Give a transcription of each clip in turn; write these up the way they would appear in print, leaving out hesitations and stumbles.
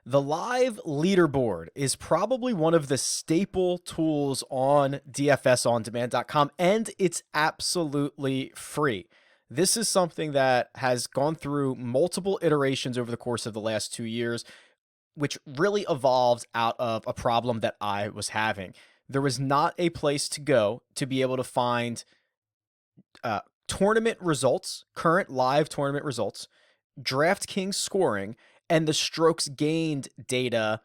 The live leaderboard is probably one of the staple tools on dfsondemand.com, and it's absolutely free. This is something that has gone through multiple iterations over the course of the last 2 years, which really evolved out of a problem that I was having. There was not a place to go to be able to find tournament results, current live tournament results, DraftKings scoring, and the strokes gained data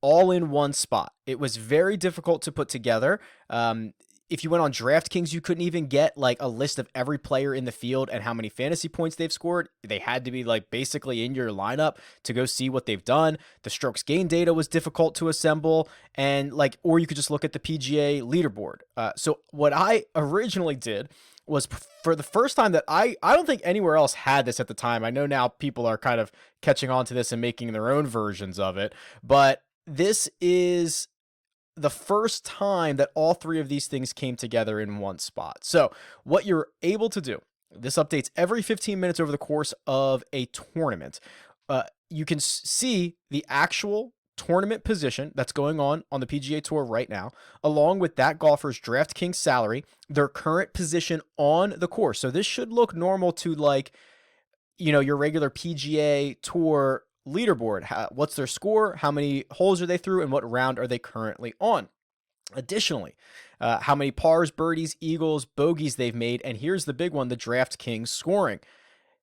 all in one spot. It was very difficult to put together. If you went on DraftKings, you couldn't even get like a list of every player in the field and how many fantasy points they've scored. They had to be like basically in your lineup to go see what they've done. The strokes gain data was difficult to assemble, and like, or you could just look at the PGA leaderboard. So what I originally did was, for the first time, that I don't think anywhere else had this at the time. I know now people are kind of catching on to this and making their own versions of it, but this is the first time that all three of these things came together in one spot. So what you're able to do, this updates every 15 minutes over the course of a tournament. You can see the actual tournament position that's going on the PGA Tour right now, along with that golfer's DraftKings salary, their current position on the course. So this should look normal to, like, your regular PGA Tour leaderboard. What's their score? How many holes are they through? And what round are they currently on? Additionally, how many pars, birdies, eagles, bogeys they've made. And here's the big one, the DraftKings scoring.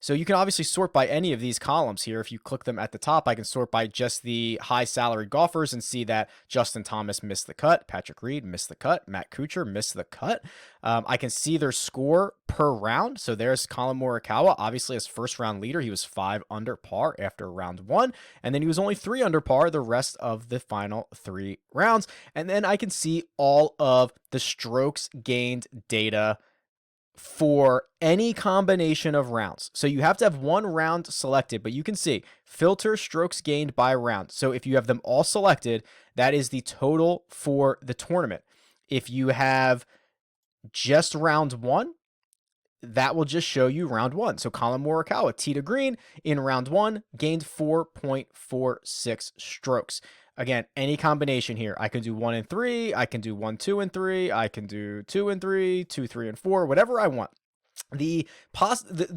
So you can obviously sort by any of these columns here. If you click them at the top, I can sort by just the high salaried golfers and see that Justin Thomas missed the cut, Patrick Reed missed the cut, Matt Kuchar missed the cut. I can see their score per round. So there's Colin Morikawa, obviously his first round leader. He was 5 under par after round 1, and then he was only 3 under par the rest of the final 3 rounds. And then I can see all of the strokes gained data for any combination of rounds. So you have to have one round selected, but you can see filter strokes gained by round. So if you have them all selected, that is the total for the tournament. If you have just round 1, that will just show you round 1. So Colin Morikawa, tee to green in round 1, gained 4.46 strokes. Again, any combination here. I can do 1 and 3. I can do 1, 2, and 3. I can do 2 and 3, 2, 3, and 4, whatever I want. The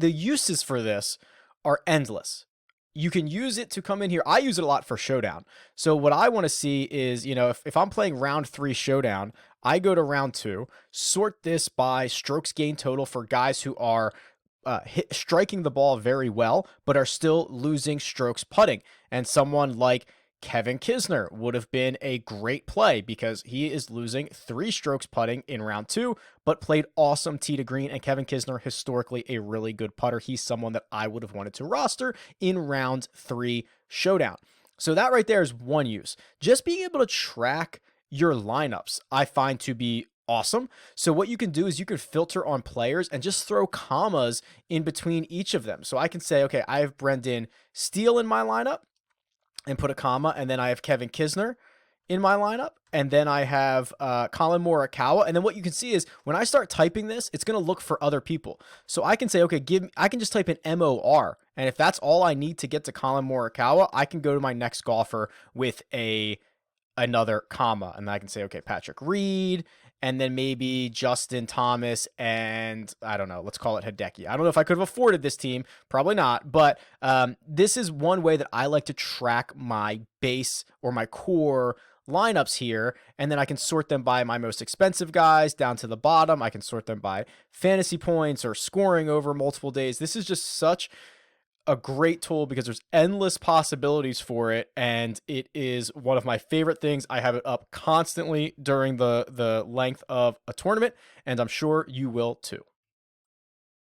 uses for this are endless. You can use it to come in here. I use it a lot for Showdown. So what I want to see is, if I'm playing round 3 Showdown, I go to round 2, sort this by strokes gained total for guys who are striking the ball very well, but are still losing strokes putting. And someone like Kevin Kisner would have been a great play because he is losing 3 strokes putting in round 2, but played awesome tee to green. And Kevin Kisner, historically a really good putter. He's someone that I would have wanted to roster in round 3 Showdown. So that right there is one use. Just being able to track your lineups, I find to be awesome. So what you can do is you can filter on players and just throw commas in between each of them. So I can say, okay, I have Brendan Steele in my lineup, and put a comma, and then I have Kevin Kisner in my lineup, and then I have Colin Morikawa. And then what you can see is when I start typing this, it's going to look for other people. So I can say, okay, I can just type in MOR, and if that's all I need to get to Colin Morikawa, I can go to my next golfer with another comma, and I can say, okay, Patrick Reed, and then maybe Justin Thomas, and I don't know, let's call it Hideki. I don't know if I could have afforded this team, probably not, but this is one way that I like to track my base or my core lineups here, and then I can sort them by my most expensive guys down to the bottom. I can sort them by fantasy points or scoring over multiple days. This is just such a great tool because there's endless possibilities for it, and it is one of my favorite things. I have it up constantly during the length of a tournament, and I'm sure you will too.